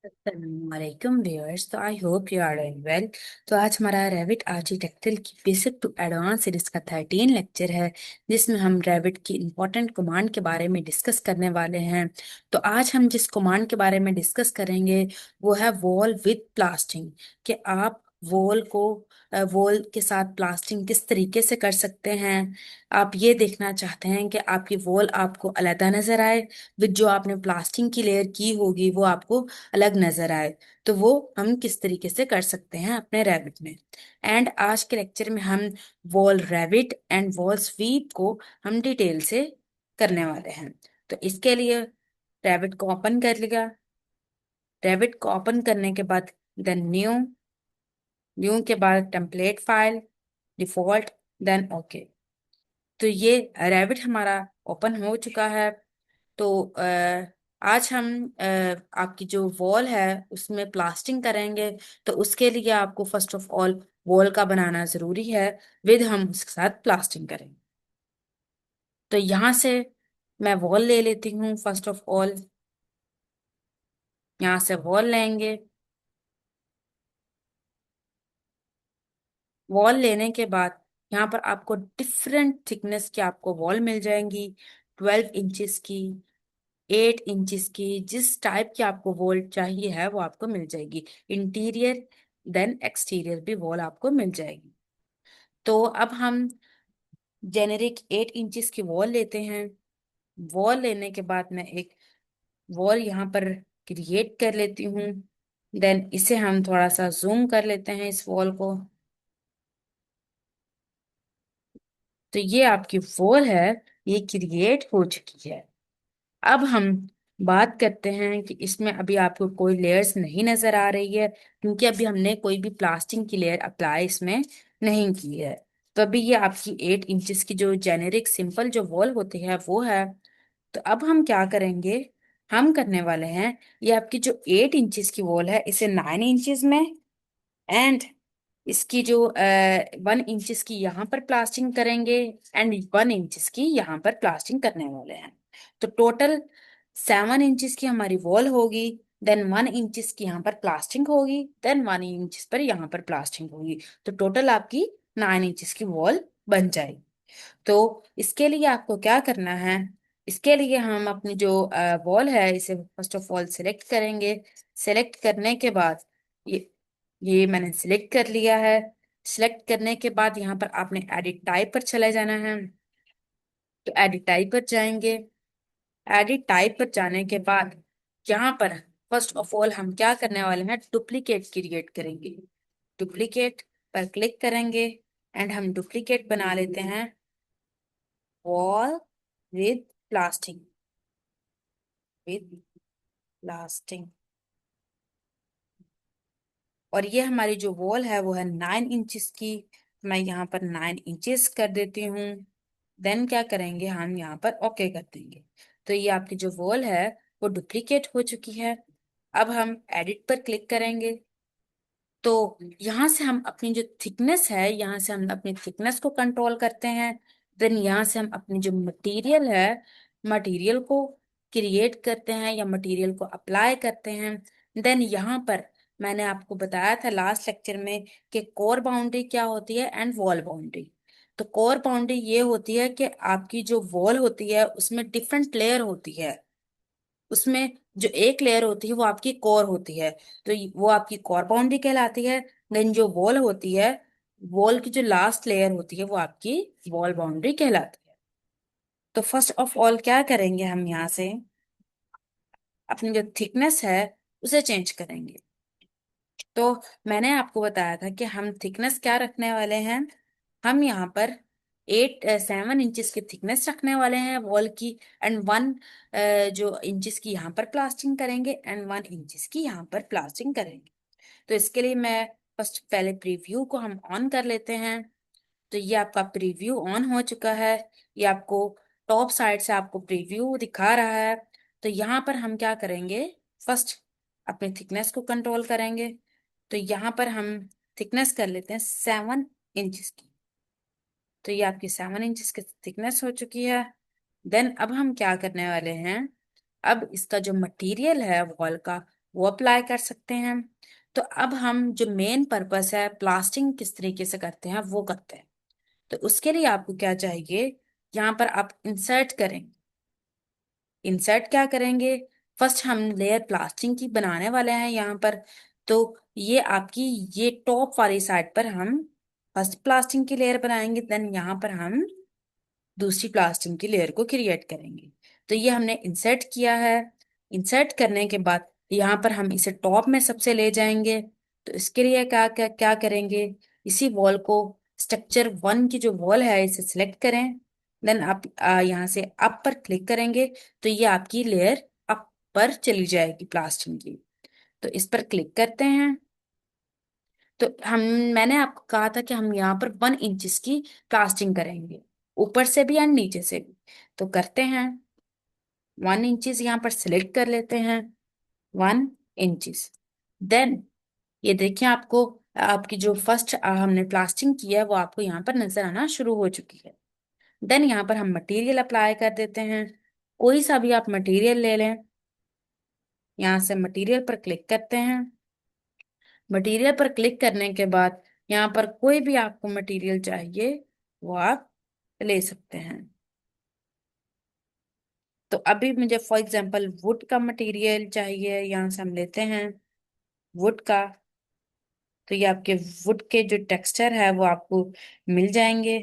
वालेकुम व्यूअर्स। तो I hope you are doing well. तो आज हमारा रेविट आर्किटेक्चर की बेसिक टू एडवांस सीरीज का 13 लेक्चर है, जिसमें हम रेविट की इंपॉर्टेंट कमांड के बारे में डिस्कस करने वाले हैं। तो आज हम जिस कमांड के बारे में डिस्कस करेंगे वो है वॉल विद प्लास्टिंग। कि आप वॉल को वॉल के साथ प्लास्टिंग किस तरीके से कर सकते हैं। आप ये देखना चाहते हैं कि आपकी वॉल आपको अलग नजर आए, विद जो आपने प्लास्टिंग की लेयर की होगी वो आपको अलग नजर आए। तो वो हम किस तरीके से कर सकते हैं अपने रैबिट में। एंड आज के लेक्चर में हम wall Revit and wall sweep को हम डिटेल से करने वाले हैं। तो इसके लिए रैबिट को ओपन कर लिया। रैबिट को ओपन करने के बाद देन न्यू, न्यू के बाद template file, default, then okay. तो ये रैबिट हमारा ओपन हो चुका है। तो आज हम आपकी जो वॉल है उसमें प्लास्टिंग करेंगे। तो उसके लिए आपको फर्स्ट ऑफ ऑल वॉल का बनाना जरूरी है, विद हम उसके साथ प्लास्टिंग करेंगे। तो यहाँ से मैं वॉल ले लेती हूँ। फर्स्ट ऑफ ऑल यहाँ से वॉल लेंगे। वॉल लेने के बाद यहाँ पर आपको डिफरेंट थिकनेस की आपको वॉल मिल जाएंगी। 12 इंचेस की, 8 इंचेस की, जिस टाइप की आपको वॉल चाहिए है वो आपको मिल जाएगी। इंटीरियर देन एक्सटीरियर भी वॉल आपको मिल जाएगी। तो अब हम जेनेरिक 8 इंचेस की वॉल लेते हैं। वॉल लेने के बाद मैं एक वॉल यहाँ पर क्रिएट कर लेती हूँ। देन इसे हम थोड़ा सा जूम कर लेते हैं इस वॉल को। तो ये आपकी वॉल है, ये क्रिएट हो चुकी है। अब हम बात करते हैं कि इसमें अभी आपको कोई लेयर्स नहीं नजर आ रही है, क्योंकि अभी हमने कोई भी प्लास्टिक की लेयर अप्लाई इसमें नहीं की है। तो अभी ये आपकी 8 इंचेस की जो जेनेरिक सिंपल जो वॉल होती है वो है। तो अब हम क्या करेंगे, हम करने वाले हैं ये आपकी जो 8 इंचेस की वॉल है इसे 9 इंचेस में, एंड इसकी जो 1 इंचेस की यहाँ पर प्लास्टिंग करेंगे, एंड 1 इंचेस की यहाँ पर प्लास्टिंग करने वाले हैं। तो टोटल 7 इंचेस की हमारी वॉल होगी। देन 1 इंचेस की यहाँ पर प्लास्टिंग होगी, देन 1 इंचेस पर यहाँ पर प्लास्टिंग होगी। तो टोटल आपकी 9 इंचेस की वॉल बन जाएगी। तो इसके लिए आपको क्या करना है, इसके लिए हम अपनी जो वॉल है इसे फर्स्ट ऑफ ऑल सिलेक्ट करेंगे। सिलेक्ट करने के बाद ये मैंने सिलेक्ट कर लिया है। सिलेक्ट करने के बाद यहाँ पर आपने एडिट टाइप पर चले जाना है। तो एडिट टाइप पर जाएंगे। एडिट टाइप पर जाने के बाद यहाँ पर फर्स्ट ऑफ ऑल हम क्या करने वाले हैं, डुप्लीकेट क्रिएट करेंगे। डुप्लीकेट पर क्लिक करेंगे एंड हम डुप्लीकेट बना लेते हैं wall with plastering, with plastering. और ये हमारी जो वॉल है वो है 9 इंचेस की। मैं यहाँ पर 9 इंचेस कर देती हूँ। देन क्या करेंगे, हम यहाँ पर ओके कर देंगे। तो ये आपकी जो वॉल है वो डुप्लीकेट हो चुकी है। अब हम एडिट पर क्लिक करेंगे। तो यहाँ से हम अपनी जो थिकनेस है, यहाँ से हम अपनी थिकनेस को कंट्रोल करते हैं। देन यहाँ से हम अपनी जो मटेरियल है, मटेरियल को क्रिएट करते हैं या मटेरियल को अप्लाई करते हैं। देन यहाँ पर मैंने आपको बताया था लास्ट लेक्चर में कि कोर बाउंड्री क्या होती है एंड वॉल बाउंड्री। तो कोर बाउंड्री ये होती है कि आपकी जो वॉल होती है उसमें डिफरेंट लेयर होती है। उसमें जो एक लेयर होती है वो आपकी कोर होती है, तो वो आपकी कोर बाउंड्री कहलाती है। देन जो वॉल होती है, वॉल की जो लास्ट लेयर होती है वो आपकी वॉल बाउंड्री कहलाती है। तो फर्स्ट ऑफ ऑल क्या करेंगे, हम यहाँ से अपनी जो थिकनेस है उसे चेंज करेंगे। तो मैंने आपको बताया था कि हम थिकनेस क्या रखने वाले हैं। हम यहाँ पर 7 इंचेस की थिकनेस रखने वाले हैं वॉल की, एंड 1 जो इंचेस की यहाँ पर प्लास्टिंग करेंगे, एंड 1 इंचेस की यहाँ पर प्लास्टिंग करेंगे। तो इसके लिए मैं फर्स्ट पहले प्रीव्यू को हम ऑन कर लेते हैं। तो ये आपका प्रीव्यू ऑन हो चुका है। ये आपको टॉप साइड से आपको प्रीव्यू दिखा रहा है। तो यहाँ पर हम क्या करेंगे, फर्स्ट अपने थिकनेस को कंट्रोल करेंगे। तो यहाँ पर हम थिकनेस कर लेते हैं 7 इंचेस की। तो ये आपकी 7 इंचेस की थिकनेस हो चुकी है। देन अब हम क्या करने वाले हैं, अब इसका जो मटेरियल है वॉल का वो अप्लाई कर सकते हैं। तो अब हम जो मेन पर्पस है प्लास्टिंग किस तरीके से करते हैं वो करते हैं। तो उसके लिए आपको क्या चाहिए, यहाँ पर आप इंसर्ट करें। इंसर्ट क्या करेंगे, फर्स्ट हम लेयर प्लास्टिंग की बनाने वाले हैं यहाँ पर। तो ये आपकी ये टॉप वाली साइड पर हम फर्स्ट प्लास्टिंग की लेयर बनाएंगे, देन यहाँ पर हम दूसरी प्लास्टिक की लेयर को क्रिएट करेंगे। तो ये हमने इंसर्ट किया है। इंसर्ट करने के बाद यहाँ पर हम इसे टॉप में सबसे ले जाएंगे। तो इसके लिए क्या क्या क्या करेंगे, इसी वॉल को, स्ट्रक्चर 1 की जो वॉल है इसे सिलेक्ट करें। देन आप यहाँ से अप पर क्लिक करेंगे, तो ये आपकी लेयर अप पर चली जाएगी प्लास्टिक की। तो इस पर क्लिक करते हैं। तो हम मैंने आपको कहा था कि हम यहाँ पर 1 इंच की प्लास्टिंग करेंगे, ऊपर से भी एंड नीचे से भी। तो करते हैं, 1 इंच यहाँ पर सिलेक्ट कर लेते हैं, 1 इंच। देन ये देखिए आपको, आपकी जो फर्स्ट हमने प्लास्टिंग की है वो आपको यहाँ पर नजर आना शुरू हो चुकी है। देन यहाँ पर हम मटेरियल अप्लाई कर देते हैं। कोई सा भी आप मटेरियल ले लें, यहाँ से मटेरियल पर क्लिक करते हैं। मटेरियल पर क्लिक करने के बाद यहाँ पर कोई भी आपको मटेरियल चाहिए वो आप ले सकते हैं। तो अभी मुझे फॉर एग्जांपल वुड का मटेरियल चाहिए, यहाँ से हम लेते हैं वुड का। तो ये आपके वुड के जो टेक्सचर है वो आपको मिल जाएंगे।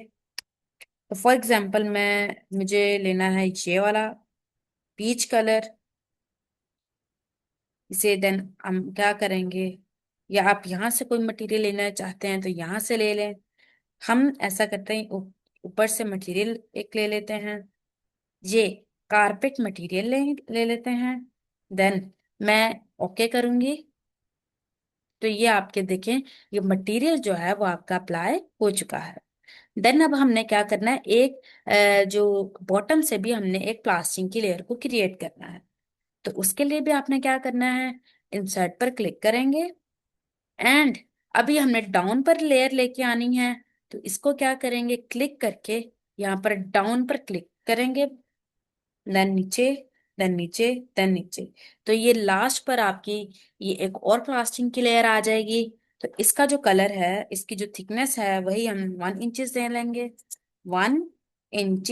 तो फॉर एग्जांपल मैं मुझे लेना है ये वाला पीच कलर। इसे देन हम क्या करेंगे, या आप यहाँ से कोई मटेरियल लेना चाहते हैं तो यहाँ से ले लें। हम ऐसा करते हैं, ऊपर से मटेरियल एक ले लेते हैं, ये कारपेट मटेरियल ले लेते हैं। देन मैं ओके करूंगी। तो ये आपके देखें, ये मटेरियल जो है वो आपका अप्लाई हो चुका है। देन अब हमने क्या करना है, एक जो बॉटम से भी हमने एक प्लास्टिक की लेयर को क्रिएट करना है। तो उसके लिए भी आपने क्या करना है, इंसर्ट पर क्लिक करेंगे एंड अभी हमने डाउन पर लेयर लेके आनी है। तो इसको क्या करेंगे, क्लिक करके यहाँ पर डाउन पर क्लिक करेंगे, देन नीचे, देन नीचे, देन नीचे। तो ये लास्ट पर आपकी ये एक और प्लास्टिक की लेयर आ जाएगी। तो इसका जो कलर है, इसकी जो थिकनेस है वही हम 1 इंच दे लेंगे, 1 इंच।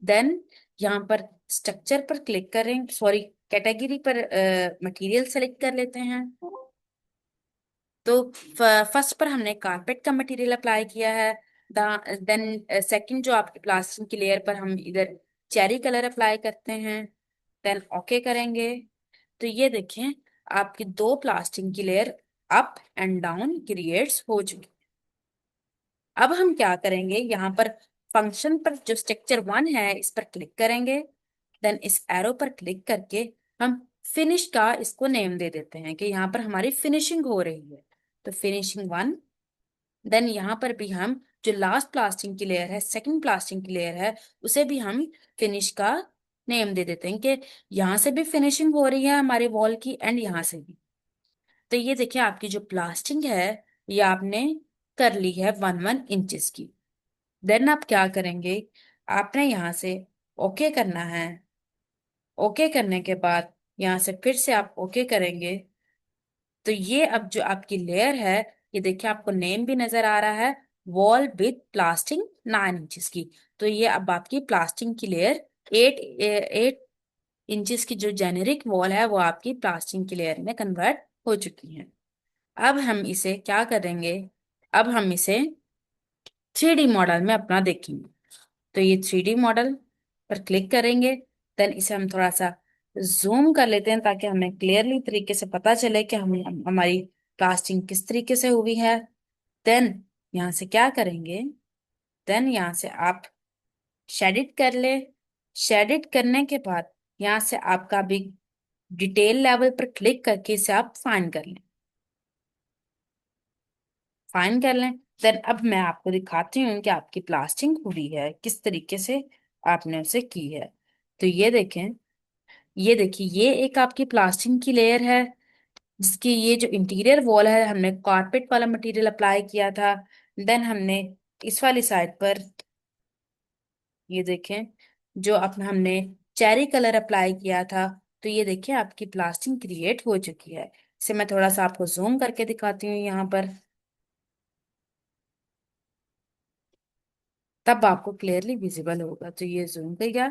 देन यहाँ पर स्ट्रक्चर पर क्लिक करें, सॉरी कैटेगरी पर मटेरियल सेलेक्ट कर लेते हैं। तो फर्स्ट पर हमने कारपेट का मटेरियल अप्लाई किया है। देन सेकंड जो आपकी प्लास्टिक की लेयर पर हम इधर चेरी कलर अप्लाई करते हैं, देन ओके करेंगे। तो ये देखें, आपकी दो प्लास्टिक की layer up and down creates हो चुकी। अब हम क्या करेंगे, यहाँ पर फंक्शन पर जो स्ट्रक्चर 1 है इस पर क्लिक करेंगे। देन इस एरो पर क्लिक करके हम फिनिश का इसको नेम दे देते हैं कि यहाँ पर हमारी फिनिशिंग हो रही है। तो फिनिशिंग 1। देन यहाँ पर भी हम जो लास्ट प्लास्टिक की लेयर है, सेकंड प्लास्टिक की लेयर है, उसे भी हम फिनिश का नेम दे देते हैं कि यहाँ से भी फिनिशिंग हो रही है हमारी वॉल की एंड यहाँ से भी। तो ये देखिए आपकी जो प्लास्टिक है ये आपने कर ली है 1 1 इंचेस की। देन आप क्या करेंगे, आपने यहाँ से ओके करना है। ओके करने के बाद यहाँ से फिर से आप ओके करेंगे। तो ये अब जो आपकी लेयर है, ये देखिए आपको नेम भी नजर आ रहा है, वॉल विथ प्लास्टिक 9 इंचेस की। तो ये अब आपकी प्लास्टिक की लेयर 8 इंचेस की जो जेनेरिक वॉल है वो आपकी प्लास्टिक की लेयर में कन्वर्ट हो चुकी है। अब हम इसे क्या करेंगे, अब हम इसे 3D मॉडल में अपना देखेंगे। तो ये 3D मॉडल पर क्लिक करेंगे। देन इसे हम थोड़ा सा जूम कर लेते हैं ताकि हमें क्लियरली तरीके से पता चले कि हमारी कास्टिंग किस तरीके से हुई है। देन यहाँ से क्या करेंगे, देन यहाँ से आप शेडिट कर ले। शेडिट करने के बाद यहाँ से आपका भी डिटेल लेवल पर क्लिक करके इसे आप फाइन कर लें, फाइन कर लें। देन अब मैं आपको दिखाती हूँ कि आपकी प्लास्टिंग हुई है किस तरीके से आपने उसे की है। तो ये देखें, ये देखिए ये एक आपकी प्लास्टिक की लेयर है जिसकी ये जो इंटीरियर वॉल है हमने कारपेट वाला मटेरियल अप्लाई किया था। देन हमने इस वाली साइड पर ये देखें जो अपना हमने चेरी कलर अप्लाई किया था। तो ये देखिए आपकी प्लास्टिंग क्रिएट हो चुकी है। इसे मैं थोड़ा सा आपको जूम करके दिखाती हूँ यहाँ पर, तब आपको क्लियरली विजिबल होगा। तो ये जूम कर गया।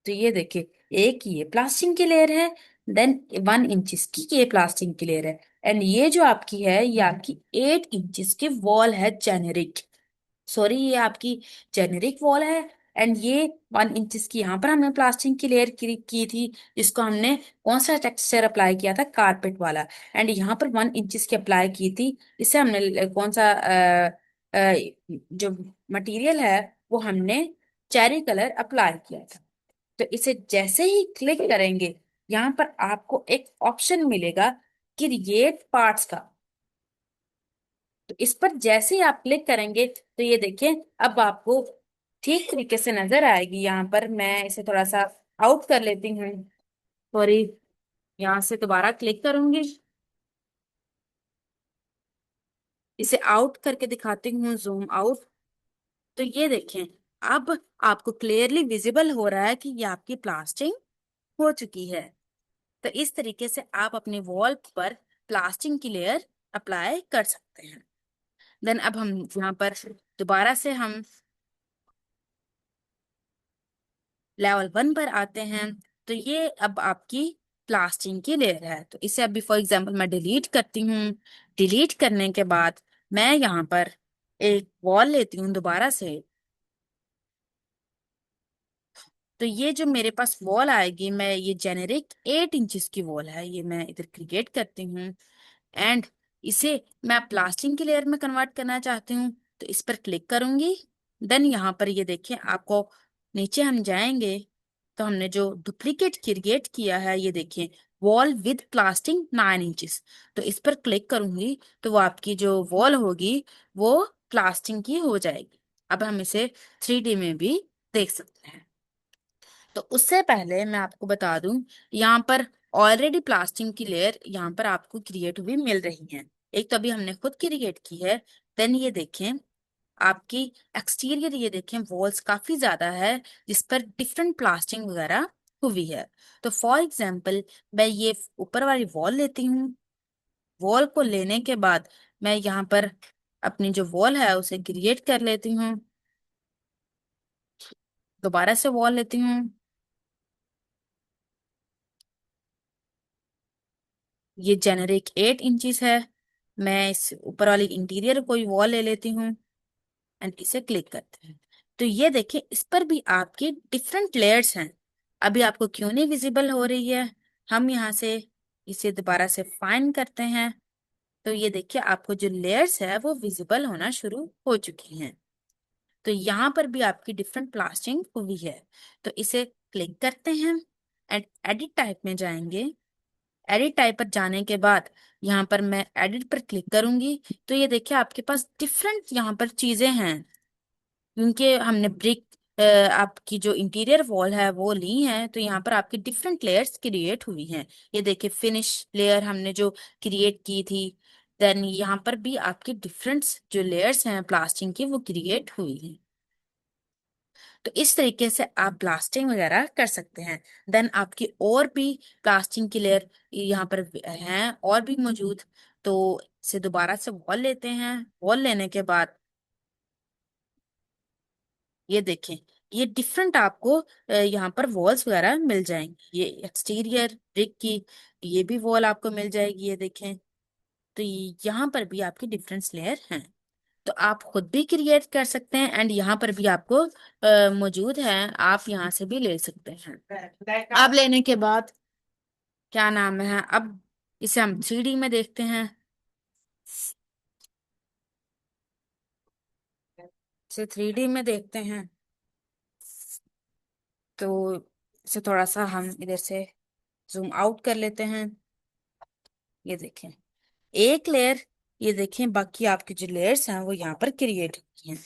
तो ये देखिए, एक ये प्लास्टिक की लेयर है, देन 1 इंच की ये प्लास्टिक की लेयर है, एंड ये जो आपकी है ये आपकी 8 इंच की वॉल है जेनेरिक। सॉरी, ये आपकी जेनेरिक वॉल है। एंड ये 1 इंच की यहाँ पर हमने प्लास्टिक की लेयर की थी, जिसको हमने कौन सा टेक्सचर अप्लाई किया था, कारपेट वाला। एंड यहाँ पर 1 इंच की अप्लाई की थी, इसे हमने कौन सा जो मटेरियल है वो हमने चेरी कलर अप्लाई किया था। तो इसे जैसे ही क्लिक करेंगे, यहाँ पर आपको एक ऑप्शन मिलेगा क्रिएट पार्ट्स का। तो इस पर जैसे ही आप क्लिक करेंगे तो ये देखिए अब आपको ठीक तरीके से नजर आएगी। यहाँ पर मैं इसे थोड़ा सा आउट कर लेती हूँ, सॉरी, यहाँ से दोबारा क्लिक करूंगी, इसे आउट करके दिखाती हूँ, जूम आउट। तो ये देखें, अब आपको क्लियरली विजिबल हो रहा है कि ये आपकी प्लास्टिंग हो चुकी है। तो इस तरीके से आप अपनी वॉल पर प्लास्टिंग की लेयर अप्लाई कर सकते हैं। देन अब हम यहाँ पर दोबारा से हम लेवल 1 पर आते हैं। तो ये अब आपकी प्लास्टिक की लेयर है। तो इसे अभी फॉर एग्जांपल मैं डिलीट करती हूँ। डिलीट करने के बाद मैं यहाँ पर एक वॉल लेती हूँ दोबारा से। तो ये जो मेरे पास वॉल आएगी, मैं ये जेनेरिक 8 इंचेस की वॉल है, ये मैं इधर क्रिएट करती हूँ। एंड इसे मैं प्लास्टिक की लेयर में कन्वर्ट करना चाहती हूँ, तो इस पर क्लिक करूंगी। देन यहाँ पर ये देखिए आपको, नीचे हम जाएंगे तो हमने जो डुप्लीकेट क्रिएट किया है, ये देखिए वॉल विद प्लास्टिक 9 इंचेस। तो इस पर क्लिक करूंगी तो वो आपकी जो वॉल होगी वो प्लास्टिक की हो जाएगी। अब हम इसे 3D में भी देख सकते हैं। तो उससे पहले मैं आपको बता दूं, यहाँ पर ऑलरेडी प्लास्टिक की लेयर यहाँ पर आपको क्रिएट हुई मिल रही है। एक तो अभी हमने खुद क्रिएट की है। देन ये देखें आपकी एक्सटीरियर, ये देखें वॉल्स काफी ज्यादा है जिस पर डिफरेंट प्लास्टिक वगैरह हुई है। तो फॉर एग्जाम्पल मैं ये ऊपर वाली वॉल लेती हूँ। वॉल को लेने के बाद मैं यहाँ पर अपनी जो वॉल है उसे क्रिएट कर लेती हूँ। दोबारा से वॉल लेती हूँ। ये जेनेरिक 8 इंचेस है। मैं इस ऊपर वाली इंटीरियर कोई वॉल ले लेती हूँ एंड इसे क्लिक करते हैं। तो ये देखिए इस पर भी आपकी डिफरेंट लेयर्स हैं। अभी आपको क्यों नहीं विजिबल हो रही है, हम यहाँ से इसे दोबारा से फाइंड करते हैं। तो ये देखिए आपको जो लेयर्स है वो विजिबल होना शुरू हो चुकी हैं। तो यहाँ पर भी आपकी डिफरेंट प्लास्टिंग हुई है। तो इसे क्लिक करते हैं एंड एडिट टाइप में जाएंगे। एडिट टाइप पर जाने के बाद यहाँ पर मैं एडिट पर क्लिक करूंगी। तो ये देखिए आपके पास डिफरेंट यहाँ पर चीजें हैं, क्योंकि हमने ब्रिक आपकी जो इंटीरियर वॉल है वो ली है। तो यहाँ पर आपकी डिफरेंट लेयर्स क्रिएट हुई हैं। ये देखिए फिनिश लेयर हमने जो क्रिएट की थी। देन यहाँ पर भी आपकी डिफरेंट जो लेयर्स हैं प्लास्टिक की वो क्रिएट हुई हैं। तो इस तरीके से आप ब्लास्टिंग वगैरह कर सकते हैं। देन आपकी और भी प्लास्टिक की लेयर यहाँ पर हैं और भी मौजूद। तो इसे दोबारा से वॉल लेते हैं। वॉल लेने के बाद ये देखें, ये डिफरेंट आपको यहाँ पर वॉल्स वगैरह मिल जाएंगी। ये एक्सटीरियर ब्रिक की ये भी वॉल आपको मिल जाएगी, ये देखें। तो यहाँ पर भी आपकी डिफरेंट लेयर हैं। तो आप खुद भी क्रिएट कर सकते हैं एंड यहाँ पर भी आपको मौजूद है, आप यहाँ से भी ले सकते हैं। अब लेने के बाद क्या नाम है, अब इसे हम 3D में देखते हैं। इसे 3D में देखते हैं। तो इसे थोड़ा सा हम इधर से जूम आउट कर लेते हैं। ये देखें एक लेयर, ये देखें बाकी आपकी जो लेयर्स हैं वो यहाँ पर क्रिएट हुई हैं।